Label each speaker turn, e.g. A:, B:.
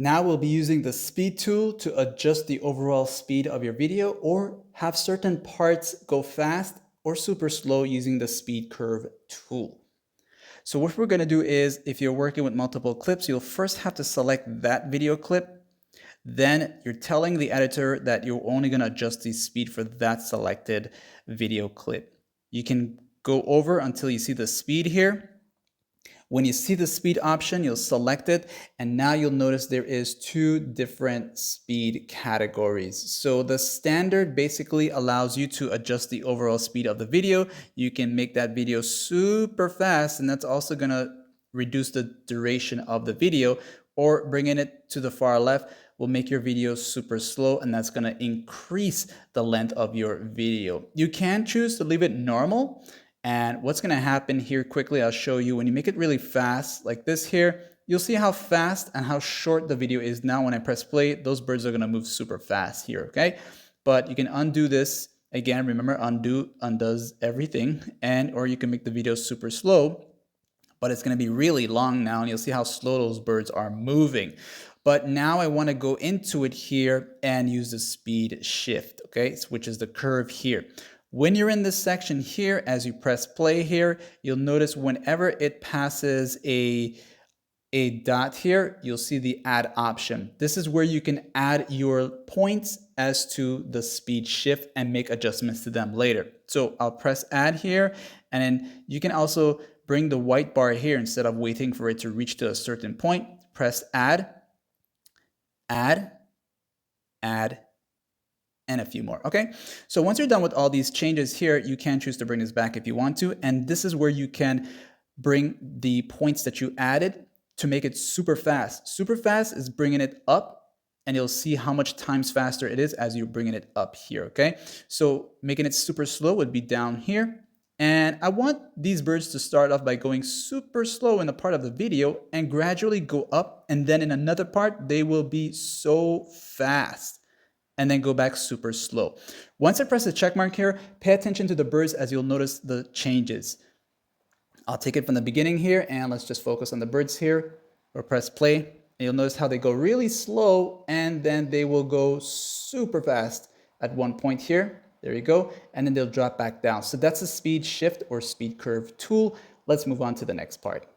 A: Now we'll be using the speed tool to adjust the overall speed of your video or have certain parts go fast or super slow using the speed curve tool. So what we're going to do is, if you're working with multiple clips, you'll first have to select that video clip. Then you're telling the editor that you're only going to adjust the speed for that selected video clip. You can go over until you see the speed here. When you see the speed option, you'll select it, and now you'll notice there is two different speed categories. So the standard basically allows you to adjust the overall speed of the video. You can make that video super fast, and that's also gonna reduce the duration of the video, or bringing it to the far left will make your video super slow, and that's gonna increase the length of your video. You can choose to leave it normal. And what's going to happen here quickly, I'll show you. When you make it really fast like this here, you'll see how fast and how short the video is. Now when I press play, those birds are going to move super fast here, okay? But you can undo this. Again, remember, undo undoes everything. And or you can make the video super slow, but it's going to be really long now, and you'll see how slow those birds are moving. But now I want to go into it here and use the speed shift, okay, which is the curve here. When you're in this section here, as you press play here, you'll notice whenever it passes a dot here, you'll see the add option. This is where you can add your points as to the speed shift and make adjustments to them later. So I'll press add here, and then you can also bring the white bar here instead of waiting for it to reach to a certain point. Press add, add, add, and a few more, okay? So once you're done with all these changes here, you can choose to bring this back if you want to, and this is where you can bring the points that you added to make it super fast. Super fast is bringing it up, and you'll see how much times faster it is as you're bringing it up here, okay? So making it super slow would be down here, and I want these birds to start off by going super slow in a part of the video and gradually go up, and then in another part, they will be so fast, and then go back super slow. Once I press the check mark here, pay attention to the birds as you'll notice the changes. I'll take it from the beginning here, and let's just focus on the birds here, or press play. And you'll notice how they go really slow, and then they will go super fast at one point here. There you go. And then they'll drop back down. So that's a speed shift or speed curve tool. Let's move on to the next part.